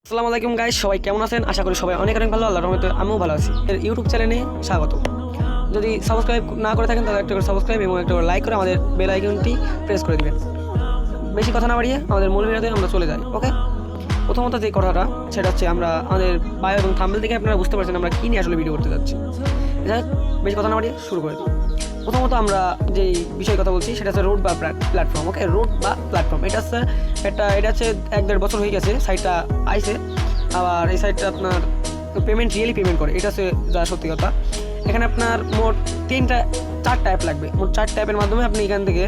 আসসালামু আলাইকুম গাইস, সবাই কেমন আছেন? আশা করি সবাই অনেক অনেক ভালো, আল্লাহর রহমতে আমিও ভালো আছি। এর ইউটিউব চ্যানেলে স্বাগত। যদি সাবস্ক্রাইব না করে থাকেন তাহলে একটা করে সাবস্ক্রাইব এবং একটা করে লাইক করে আমাদের বেল আইকনটি প্রেস করে দিবেন। বেশি কথা না বাড়িয়ে আমাদের মূল ভিডিওতে আমরা চলে যাই। ওকে, প্রথমত যে কথাটা সেটা হচ্ছে আমরা আমাদের বায়ো এবং থাম্বনেল থেকে আপনারা বুঝতে পারছেন আমরা কী নিয়ে আসলে ভিডিও করতে যাচ্ছি। যাই হোক, বেশি কথা না বাড়িয়ে শুরু করে দিই। প্রথমত আমরা যেই বিষয়ে কথা বলছি সেটা হচ্ছে রুট বা প্ল্যাটফর্ম। ওকে, রুট বা প্ল্যাটফর্ম এটা হচ্ছে এটা হচ্ছে 1-1.5 বছর হয়ে গেছে সাইটটা আইছে। আবার এই সাইটটা আপনার পেমেন্ট পেমেন্ট করে, এটা হচ্ছে যা সত্যি কথা। এখানে আপনার মোট 4টা অ্যাপ লাগবে। মোট 4টা অ্যাপের মাধ্যমে আপনি এখান থেকে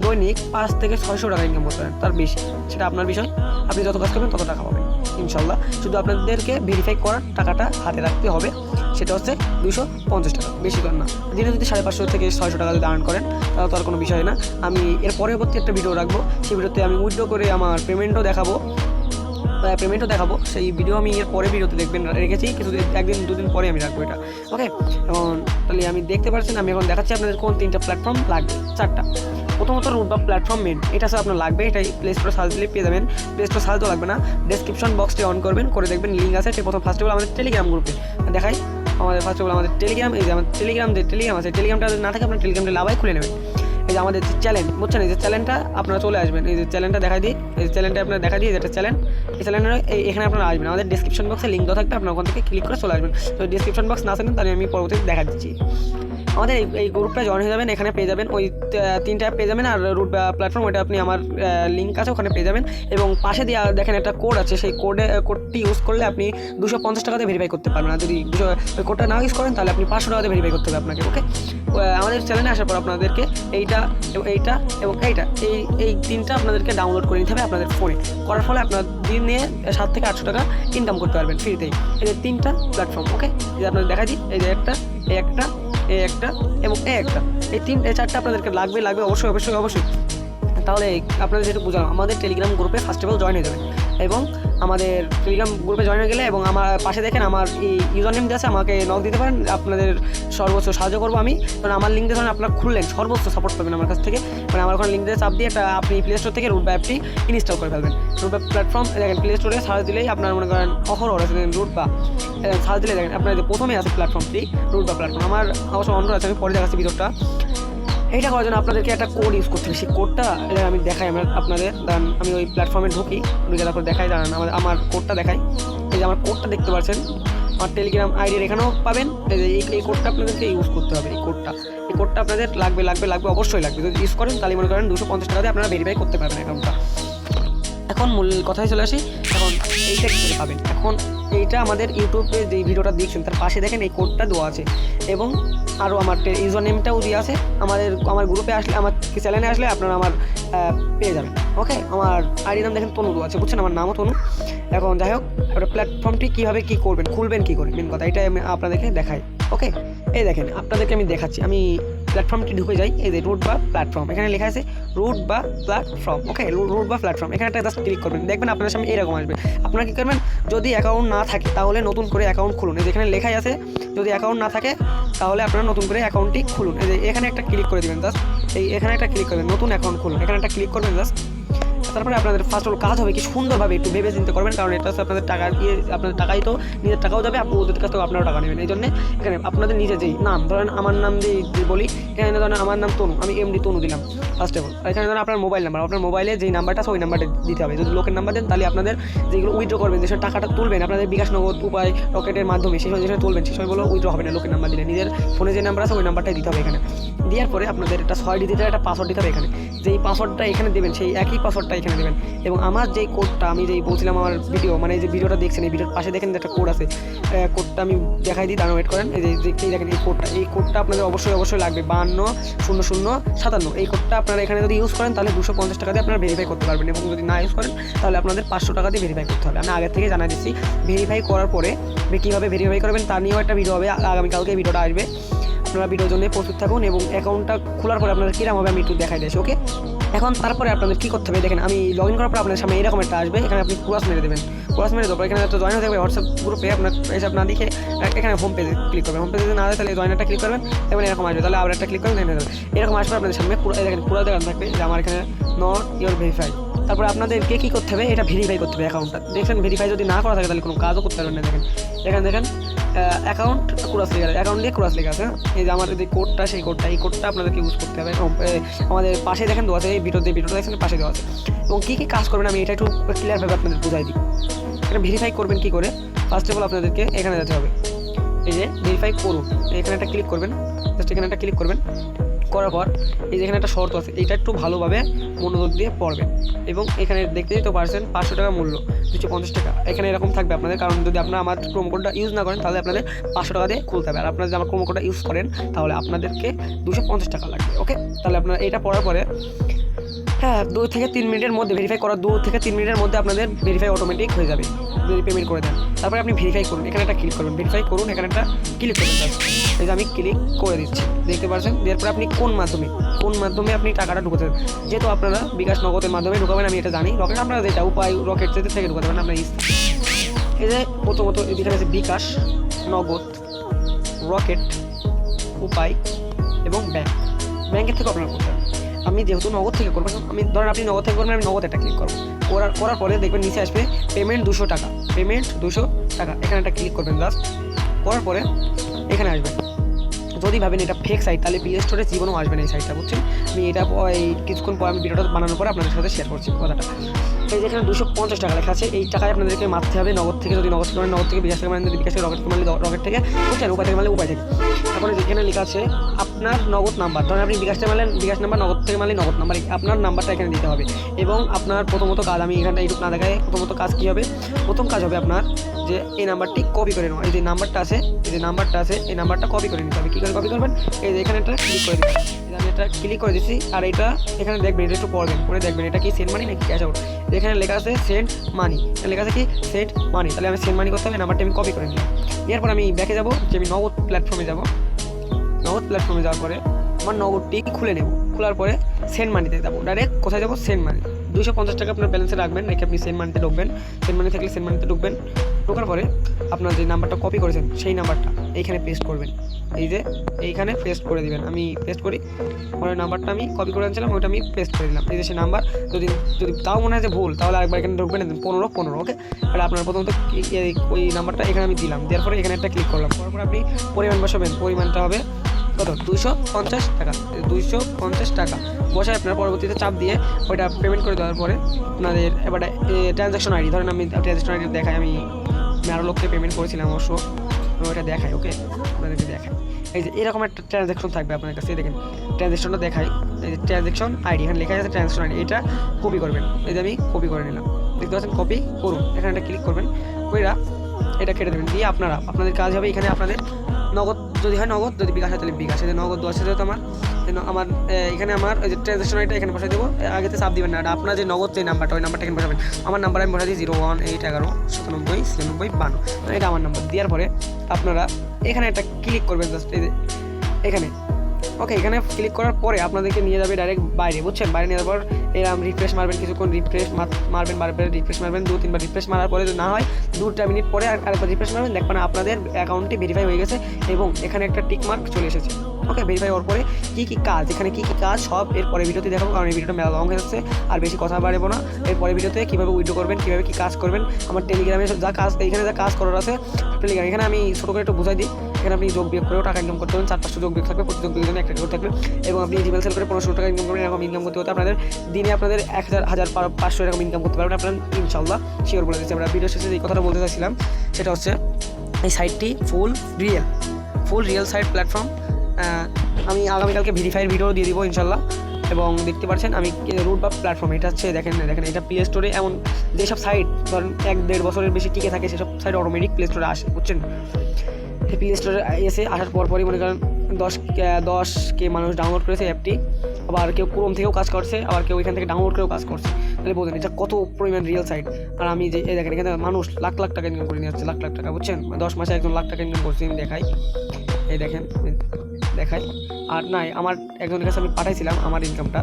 দৈনিক 500 থেকে 600 টাকা ইনকাম করতে পারেন, তার বেশি সেটা আপনার বিষয়। আপনি যত কাজ করবেন তত টাকা পাবেন ইনশাল্লাহ। শুধু আপনাদেরকে ভেরিফাই করার টাকাটা হাতে রাখতে হবে, সেটা হচ্ছে 250 টাকা, বেশি কর না। দিনে যদি 550 থেকে 600 টাকা যদি আর্ন করেন তাহলে তো আর কোনো বিষয় না। আমি এর পরবর্তী একটা ভিডিও রাখবো, সেই ভিডিওতে আমি উইথড্র করে আমার পেমেন্টও দেখাবো। সেই ভিডিও আমি এর পরে ভিডিওতে দেখবেন রেখেছি, কিছু 1-2 দিন পরে আমি রাখবো এটা। ওকে, এখন তাহলে আমি দেখতে পাচ্ছেন আমি এখন দেখাচ্ছি আপনাদের কোন 3টা প্ল্যাটফর্ম লাগবে। 4টা। প্রথমত রুট বা প্ল্যাটফর্ম মেন, এটা স্যার আপনার লাগবে। এটাই প্লে স্টোরে সার্চ দিলে পেয়ে যাবেন। প্লে স্টোর সার্চ তো লাগবে না, ডেসক্রিপশন বক্সটি অন করবেন, করে দেখবেন লিঙ্ক আছে। প্রথম ফার্স্ট অফ অল আমাদের টেলিগ্রাম গ্রুপে দেখাই। আমাদের ফার্স্ট অফ অল আমাদের টেলিগ্রাম, এই যে আমাদের টেলিগ্রাম আছে, টেলিগ্রামটা না থাকে আপনার টেলিগ্রামটা লাভাই খুলে নেবেন। এই যে আমাদের যে চ্যানেল, বুঝছেন, এই যে চ্যানেলটা আপনারা চলে আসবেন। এই যে চ্যানেলটা দেখাই দিই, এই যে চ্যানেলটা আপনারা দেখা দিয়ে, যেটা চ্যানেল, এই চ্যানেলের এখানে আপনারা আসবেন। আমাদের ডিসক্রিপশন বক্সে লিঙ্ক দেওয়া থাকবে, আপনার ওখান থেকে ক্লিক করে চলে আসবেন। তো ডিসক্রিপশন বক্স না আসেন তাহলে আমি পরবর্তীতে দেখা দিচ্ছি। আমাদের এই গ্রুপটা জয়েন হয়ে যাবেন, এখানে পেয়ে যাবেন ওই 3টা অ্যাপ পেয়ে যাবেন। আর রুট বা প্ল্যাটফর্ম ওইটা আপনি আমার লিঙ্ক আছে ওখানে পেয়ে যাবেন। এবং পাশে দিয়ে দেখেন একটা কোড আছে, সেই কোডটি ইউজ করলে আপনি 250 টাকাতে ভেরিফাই করতে পারবেন। আর যদি ওই কোডটা না ইউজ করেন তাহলে আপনি 500 টাকাতে ভেরিফাই করতে হবে আপনাকে। ওকে, আমাদের চ্যানেলে আসার পর আপনাদেরকে এইটা এবং এইটা এই 3টা আপনাদেরকে ডাউনলোড করে নিতে হবে আপনাদের ফোনে। করার ফলে আপনার দিনে 700 থেকে 800 টাকা ইনকাম করতে পারবেন ফ্রিতেই। এই যে 3টা প্ল্যাটফর্ম। ওকে, এই যে আপনাদের দেখা দিই, এই যে একটা এবং এই 4টা আপনাদেরকে লাগবে অবশ্যই। তাহলে আপনাদের যেটা বুঝলাম, আমাদের টেলিগ্রাম গ্রুপে ফার্স্ট অফ অল জয়েন হয়ে যাবেন। এবং আমাদের টেলিগ্রাম গ্রুপে জয়েন হয়ে গেলে এবং আমার পাশে দেখেন আমার এই ইউজার নেম আছে, আমাকে নক দিতে পারেন, আপনাদের সর্বোচ্চ সাহায্য করবো আমি। কারণ আমার লিঙ্ক দিয়ে আপনারা খুললেন সর্বোচ্চ সাপোর্ট পাবেন আমার কাছ থেকে। মানে আমার ওখানে লিঙ্ক দিয়ে চাপ দিয়ে একটা আপনি প্লে স্টোর থেকে রুট বা অ্যাপটি ইনস্টল করে ফেলবেন। রুট বা প্ল্যাটফর্ম দেখেন প্লে স্টোরে সার্চ দিলেই আপনার মনে করেন অহরহ আছে রুট বা সার্চ দিলে দেখেন আপনার যে প্রথমে আছে প্ল্যাটফর্মটি রুট বা প্ল্যাটফর্ম। আমার অবশ্য অনুরোধ আছে, আমি পরে দেখাচ্ছি ভিডিওটা। এইটা করার জন্য আপনাদেরকে একটা কোড ইউজ করতে হবে। সেই কোডটা আমি দেখাই আপনাদের। দাঁড়ান, আমি ওই প্ল্যাটফর্মে ঢুকি, তারপর দেখাই। দাঁড়ান, আমার কোডটা দেখাই। এই যে আমার কোডটা দেখতে পাচ্ছেন, আমার টেলিগ্রাম আইডির এখানেও পাবেন। এই কোডটা আপনাদেরকে ইউজ করতে হবে। এই কোডটা আপনাদের লাগবে অবশ্যই লাগবে। যদি ইউজ করেন তাহলে মনে করেন 250 টাকাতে আপনারা ভেরিফাই করতে পারবেন অ্যাকাউন্টটা। এখন মূল কথায় চলে আসি। এখন এইটা কী করে পাবেন? এখন এইটা আমাদের ইউটিউবে যে ভিডিওটা দেখছেন তার পাশে দেখেন এই কোডটা দেওয়া আছে। এবং আরও আমার ইউজার নেমটাও দিয়ে আছে। আমার গ্রুপে আসলে, আমার চ্যানেলে আসলে আপনারা আমার পেয়ে যাবেন। ওকে, আমার আইডি নাম দেখেন তনু দেওয়া আছে, বুঝছেন, আমার নামও তনু। এখন যাই হোক, একটা প্ল্যাটফর্মটি কীভাবে কী করবেন, খুলবেন কী করে, মেন কথা এটাই আমি আপনাদেরকে দেখাই। ওকে, এই দেখেন আপনাদেরকে আমি দেখাচ্ছি। আমি প্ল্যাটফর্মটি ঢুকে যাই, এই যে রুট বা প্ল্যাটফর্ম, এখানে লেখা আছে রুট বা প্ল্যাটফর্ম। ওকে, রুট বা প্ল্যাটফর্ম, এখানে একটা জাস্ট ক্লিক করবেন, দেখবেন আপনার সামনে এরকম আসবে। আপনারা কী করবেন, যদি অ্যাকাউন্ট না থাকে তাহলে নতুন করে অ্যাকাউন্ট খুলুন। এই যেখানে লেখাই আছে যদি অ্যাকাউন্ট না থাকে তাহলে আপনারা নতুন করে অ্যাকাউন্টটি খুলুন। এই যে এখানে একটা ক্লিক করে দেবেন জাস্ট, এখানে একটা ক্লিক করবেন, নতুন অ্যাকাউন্ট খুলুন, এখানে একটা ক্লিক করবেন জাস্ট। তারপরে আপনাদের ফার্স্ট অল কাজ হবে কি সুন্দরভাবে একটু ভেবে চিন্তা করবেন, কারণ এটা হচ্ছে আপনাদের টাকা দিয়ে, আপনাদের টাকাই তো, নিজের টাকাও যাবে, ওদের কাছ থেকে আপনারাও টাকা নেবেন। এই জন্য এখানে আপনাদের নিজের যেই নাম, ধরেন আমার নাম দিয়ে বলি, এখানে ধরেন আমার নাম তনু, আমি এমডি তনু দিলাম ফার্স্ট অফ অল। এখানে ধরেন আপনার মোবাইল নাম্বার, আপনার মোবাইলে যেই নাম্বারটা আছে ওই নাম্বারটা দিতে হবে। যদি লোকের নাম্বার দেন তাহলে আপনাদের যেগুলো উইথড্র করবেন, যেসব টাকাটা তুলবেন আপনাদের বিকাশ নগদ উপায় রকেটের মাধ্যমে, সেই সময় যেসব তুলবেন সেই সময়গুলো উইথড্র হবে না লোকের নাম্বার দিলে। নিজের ফোনে যে নাম্বার আছে ওই নাম্বারটাই দিতে হবে। এখানে দেওয়ার পরে আপনাদের একটা 6 ডিজিটের একটা পাসওয়ার্ড দিতে হবে। এখানে যেই পাসওয়ার্ডটা এখানে দেবেন সেই একই পাসওয়ার্ডটা এখানে দেবেন। এবং আমার যেই কোডটা আমি যেই বলছিলাম, আমার ভিডিও মানে এই যে ভিডিওটা দেখছেন, এই ভিডিওর পাশে দেখেন একটা কোড আছে, কোডটা আমি দেখাই দিই, দাঁড়ানো ওয়েট করেন। এই যে দেখেন এই কোডটা আপনাদের অবশ্যই লাগবে, 520057। এই কোডটা আপনারা এখানে যদি ইউজ করেন তাহলে 250 টাকা দিয়ে আপনারা ভেরিফাই করতে পারবেন। এবং যদি না ইউজ করেন তাহলে আপনাদের 500 টাকা দিয়ে ভেরিফাই করতে হবে। আমি আগে থেকে জানাই দিচ্ছি, ভেরিফাই করার পরে কীভাবে ভেরিফাই করবেন তা নিয়েও একটা ভিডিও হবে, আগামীকালকে এই ভিডিওটা আসবে। আপনারা ভিডিওর জন্য প্রস্তুত থাকুন। এবং অ্যাকাউন্টটা খোলার পরে আপনাদের কীরকম হবে আমি একটু দেখাই দিয়েছি। ওকে, এখন তারপরে আপনাদের কী করতে হবে দেখেন, আমি লগ ইন করার পর আপনার সামনে এরকম একটা আসবে। এখানে আপনি ক্রস মেরে দেবেন, ক্রস মেরে দেওয়ার পর এখানে একটা জয়েন হয়ে যাবে হোয়াটসঅ্যাপ গ্রুপে। আপনার এসব না দেখে এখানে হোম পেজে ক্লিক করবেন। হোম পেজে যদি না যায় তাহলে জয়েনটা ক্লিক করবেন, এবং এরকম আসবে। তাহলে আবার একটা ক্লিক করবেন, এরকম আসবে আপনাদের সামনে। দেখেন পুরো দেখানো থাকবে যে আমার এখানে নট ইউর ভেরিফাই। তারপরে আপনাদেরকে কী করতে হবে, এটা ভেরিফাই করতে হবে অ্যাকাউন্টটা। দেখছেন ভেরিফাই যদি না করা থাকে তাহলে কোনো কাজও করতে পারবেন না। দেখেন এখানে দেখেন অ্যাকাউন্ট ক্রস লেখা আছে, অ্যাকাউন্ট দিয়ে ক্রস লেখা আছে। এই যে আমার যে কোডটা, সেই কোডটা, এই কোডটা আপনাদেরকে ইউজ করতে হবে। আমাদের পাশে দেখেন দেওয়া আছে, এই ভিডিওতে দেখছেন পাশে দেওয়া আছে। এবং কী কী কাজ করবেন আমি এটা একটু ক্লিয়ারভাবে আপনাদের বুঝাই দিই। এটা ভেরিফাই করবেন কী করে, ফার্স্ট অফ অল আপনাদেরকে এখানে যেতে হবে, এই যে ভেরিফাই করুন, এখানে একটা ক্লিক করবেন, জাস্ট এখানে একটা ক্লিক করবেন। করার পর এই যে এখানে একটা শর্ত আছে, এইটা একটু ভালোভাবে মনোযোগ দিয়ে পড়বেন। এবং এখানে দেখতেই তো পারছেন 500 টাকা মূল্য, 250 টাকা এখানে এরকম থাকবে আপনাদের। কারণ যদি আপনারা আমার প্রোমো কোডটা ইউজ না করেন তাহলে আপনাদের 500 টাকা দিয়ে খুলতে হবে। আর আপনারা যদি আমার প্রোমো কোডটা ইউজ করেন তাহলে আপনাদেরকে 250 টাকা লাগবে। ওকে, তাহলে আপনারা এটা পড়ার পরে হ্যাঁ 2 থেকে 3 মিনিটের মধ্যে ভেরিফাই করার 2 থেকে 3 মিনিটের মধ্যে আপনাদের ভেরিফাই অটোমেটিক হয়ে যাবে যদি পেমেন্ট করে দেন। তারপরে আপনি ভেরিফাই করুন, এখানে একটা ক্লিক করবেন, ভেরিফাই করুন, এখানে একটা ক্লিক করবেন। এই যে আমি ক্লিক করে দিচ্ছি, দেখতে পাচ্ছেন। এরপরে আপনি কোন মাধ্যমে আপনি টাকাটা ঢুকাতে দেবেন। যেহেতু আপনারা বিকাশ নগদের মাধ্যমে ঢুকাবেন আমি এটা জানি, রকেট আপনারা যেটা উপায় রকেট থেকে ঢুকাতে পারেন আপনার ইচ্ছা। এই যে প্রথমত এখানে আছে বিকাশ, নগদ, রকেট, উপায় এবং ব্যাংকের থেকে আপনারা করতে পারেন। আমি যেহেতু নগদ থেকে করবো, আমি ধরেন আপনি নগদ থেকে করবেন, আমি নগদ একটা ক্লিক করবো। করার পরে দেখবেন নিচে আসবে পেমেন্ট 200 টাকা, পেমেন্ট 200 টাকা, এখানে একটা ক্লিক করবেন। জাস্ট করার পরে এখানে আসবেন। যদি ভাবেন এটা ফেক সাইট তাহলে প্লে স্টোরে জীবনেও আসবে না এই সাইটটা, বুঝছেন। আমি এটা এই কিছুক্ষণ পর আমি ভিডিওটা বানানোর পরে আপনাদের সাথে শেয়ার করছি কথাটা। এই যে এখানে 250 টাকা লেখা আছে, এই টাকায় আপনাদেরকে মারতে হবে নগদ থেকে। যদি নগদ থেকে মানে নগদ থেকে বিকাশ থেকে মানে, যদি বিকাশ থেকে রকেট থেকে মানে রকেট থেকে, বুঝছেন, উপায় থেকে মানে উপায় থেকে। তারপরে যেখানে লেখা আছে আপনার নগদ নাম্বার, ধরেন আপনি বিকাশ থেকে মারলেন বিকাশ নাম্বার, নগদ থেকে মারলে নগদ নাম্বার, আপনার নাম্বারটা এখানে দিতে হবে। এবং আপনার প্রথমত কাজ, আমি এখানটা এইটুকু না দেখায়, প্রথমত কাজ কী হবে, প্রথম কাজ হবে আপনার যে এই নাম্বারটি কপি করে নেওয়া। এই যে নাম্বারটা আছে, এই নাম্বারটা কপি করে নিতে হবে। কী করে কপি করবেন, এই যে এখানে একটা ক্লিক করে দিচ্ছি, আমি এটা ক্লিক করে দিচ্ছি। আর এটা এখানে দেখবেন, এটা একটু পড়বেন, পরে দেখবেন এটা কি সেন্ড মানি নাকি ক্যাশ আউট। এখানে লেখা আছে সেন্ড মানি, লেখা আছে কি সেন্ড মানি, তাহলে আমি সেন্ড মানি করতে হবে, নাম্বারটা আমি কপি করে নিলাম। এরপর আমি ব্যাকে যাবো, যে আমি নগদ প্ল্যাটফর্মে যাবো। নগদ প্ল্যাটফর্মে যাওয়ার পরে আমার নগদটি খুলে নেব, খোলার পরে সেন্ড মানিতে যাবো, ডাইরেক্ট কোথায় যাবো, সেন্ড মানি। 250 টাকা আপনার ব্যালেন্সে রাখবেন, রেখে আপনি সেন্ড মানিতে ঢুকবেন। সেন্ড মানি থাকলে সেন্ড মানিতে ঢুকবেন। ঢোকার পরে আপনার যে নাম্বারটা কপি করেছেন সেই নাম্বারটা এইখানে পেস্ট করবেন। এই যে এইখানে পেস্ট করে দিবেন, আমি পেস্ট করি। পরে নাম্বারটা আমি কপি করে আনছিলাম, ওইটা আমি পেস্ট করে দিলাম। এই যে সেই নাম্বার, যদি তাও মনে হয় যে ভুল, তাহলে আরেকবার এখানে ঢুকবেন 15। ওকে, আর আপনার প্রথমত ওই নাম্বারটা এখানে আমি দিলাম, দেওয়ার পরে এখানে একটা ক্লিক করলাম। তারপর আপনি পরিমাণ বসাবেন, পরিমাণটা হবে কত, 250 টাকা। 250 টাকা বসায় আপনার পরবর্তীতে চাপ দিয়ে ওইটা পেমেন্ট করে দেওয়ার পরে আপনাদের এবারে ট্রানজ্যাকশন আইডি, ধরেন আমি ট্রানজ্যাকশন আইডি দেখাই, আমি আরও লোককে পেমেন্ট করেছিলাম অবশ্য, ওইটা দেখাই। ওকে, আপনাদেরকে দেখাই, এই যে এরকম একটা ট্রানজ্যাকশন থাকবে আপনার কাছে। দেখেন ট্রানজ্যাকশনটা দেখাই, এই যে ট্রানজ্যাকশন আইডি, এখানে লেখা আছে ট্রানজ্যাকশন আইডি, এটা কপি করবেন। এই যে আমি কপি করে নিলাম, দেখতে পাচ্ছেন, কপি করুন, এখানে একটা ক্লিক করবেন, ওইটা এটা কেটে দেবেন। দিয়ে আপনাদের কাজ হবে এখানে আপনাদের নগদ যদি হয় নগদ, যদি বিকাশ হয় তাহলে বিকাশ। এই যে নগদ 10 যেহেতু আমার এখানে আমার ওই যে ট্রানজ্যাকশন আইডিটা এখানে বসাই দেবো, আগেতে চাপ দিবেন না। আর আপনার যে নগদ যে নাম্বারটা, ওই নাম্বারটা এখানে বসাবেন। আমার নাম্বার আমি বসাই দিই 01811979692। এটা আমার নাম্বার। দেওয়ার পরে আপনারা এখানে একটা ক্লিক করবেন, জাস্ট এই যে এখানে। ওকে, এখানে ক্লিক করার পরে আপনাদেরকে নিয়ে যাবে ডাইরেক্ট বাইরে, বুঝছেন। বাইরে নেওয়ার পর এরকম রিফ্রেশ মারবেন, কিছুক্ষণ রিফ্রেশ মারবেন, বারবার রিফ্রেশ মারবেন, 2-3 বার রিফ্রেশ মারার পরে যদি না হয় 2 মিনিট পরে আরেকবার রিফ্রেশ মারবেন, দেখবেন আপনাদের অ্যাকাউন্টটি ভেরিফাই হয়ে গেছে এবং এখানে একটা টিক মার্ক চলে এসেছে। ওকে, ভেরিফাই হওয়ার পরে কী কাজ, এখানে কী কাজ সব এর পরে ভিডিওতে দেখাবো, কারণ এই ভিডিওটা মেলা লং হয়ে যাচ্ছে। আর বেশি কথা বাড়াবো না, এর পরে ভিডিওতে কীভাবে উইথড্র করবেন, কীভাবে কী কাজ করবেন, আমার টেলিগ্রামে যা কাজ, এখানে যা কাজ করার আছে টেলিগ্রাম, এখানে আমি ছোটো করে একটু বুঝাই দিই। এখানে আপনি যোগ বিয়োগ করেও টাকা ইনকাম করতে পারেন, 4-5টা যোগ বিয়োগ থাকবে, প্রতি যোগ বিয়োগের জন্য একটা করে থাকবে। এবং আপনি জিমেল সেল করে 1500 টাকা ইনকাম করবেন, এরকম ইনকাম করতে হতে আপনাদের দিনে আপনাদের 1000-1500 এরকম ইনকাম করতে পারবেন আপনার, ইনশাল্লাহ শিওর বলে দিচ্ছি। আমরা ভিডিও শেষে এই কথাটা বলতে চাইছিলাম, সেটা হচ্ছে এই সাইটটি ফুল রিয়েল সাইট প্ল্যাটফর্ম। আমি আগামীকালকে ভেরিফাইয়ের ভিডিও দিয়ে দিব ইনশাল্লাহ। এবং দেখতে পাচ্ছেন আমি রুট বা প্ল্যাটফর্ম, এটা হচ্ছে দেখেন এটা প্লে স্টোরে, এমন যেসব সাইট ধরেন 1-1.5 বছরের বেশি টিকে থাকে সেসব সাইট অটোমেটিক প্লে স্টোরে আসে, বুঝছেন। প্লে স্টোরে এসে আসার পরই মনে করেন 10K মানুষ ডাউনলোড করেছে অ্যাপটি, আবার কেউ ক্রোম থেকেও কাজ করছে, আবার কেউ এখান থেকে ডাউনলোড করেও কাজ করছে। তাহলে বলছেন এটা কত পরিমাণ রিয়েল সাইট। আর আমি যে দেখেন এখানে মানুষ লাখ টাকা ইনকাম করে নিয়ে যাচ্ছে, লাখ টাকা, বুঝছেন। 10 মাসে একজন লাখ টাকা ইনকাম করছে, আমি দেখাই, এই দেখেন দেখাই। আর নাই, আমার একজনের কাছে আমি পাঠাইছিলাম আমার ইনকামটা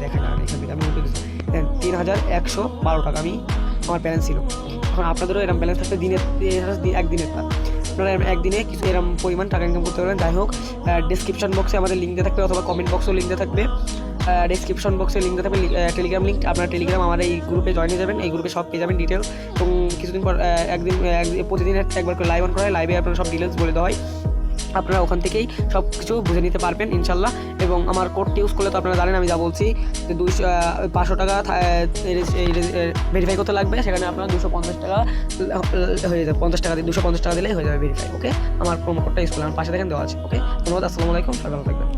দেখাই না, এখান থেকে আমি উঠে দিচ্ছি 3112 টাকা আমার ব্যালেন্স ছিল। এখন আপনাদেরও এরকম ব্যালেন্স থাকতে দিনের একদিনের তা আপনারা একদিনে কিছু এরকম পরিমাণ টাকা ইনকাম করতে পারবেন। যাই হোক, ডিসক্রিপশন বক্সে আমাদের লিঙ্ক দেওয়া থাকবে অথবা কমেন্ট বক্সেও লিঙ্ক দেওয়া থাকবে। ডিসক্রিপশন বক্সে লিঙ্ক দেওয়া থাকবে টেলিগ্রাম লিঙ্ক। আপনারা টেলিগ্রাম আমার এই গ্রুপে জয়েন হয়ে যাবেন। এই গ্রুপে সব পেয়ে যাবেন ডিটেলস, এবং কিছুদিন পর প্রতিদিন একবার করে লাইভ অন করা হয়। লাইভে আপনারা সব ডিটেলস বলে দেওয়া হয়, আপনারা ওখান থেকেই সব কিছু বুঝে নিতে পারবেন ইনশাল্লাহ। এবং আমার কোডটি ইউজ করলে তো আপনারা জানেন আমি যা বলছি যে 500 টাকা ভেরিফাই করতে লাগবে, সেখানে আপনার 250 টাকা হয়ে যাবে। 50 টাকা দিয়ে 250 টাকা দিলেই হয়ে যাবে ভেরিফাই। ওকে, আমার প্রোমো কোডটা ইউজ করলে আমার পাশে দেখেন দেওয়া আছে। ওকে, ধন্যবাদ, আসসালামু আলাইকুম, সবাই ভালো থাকবেন।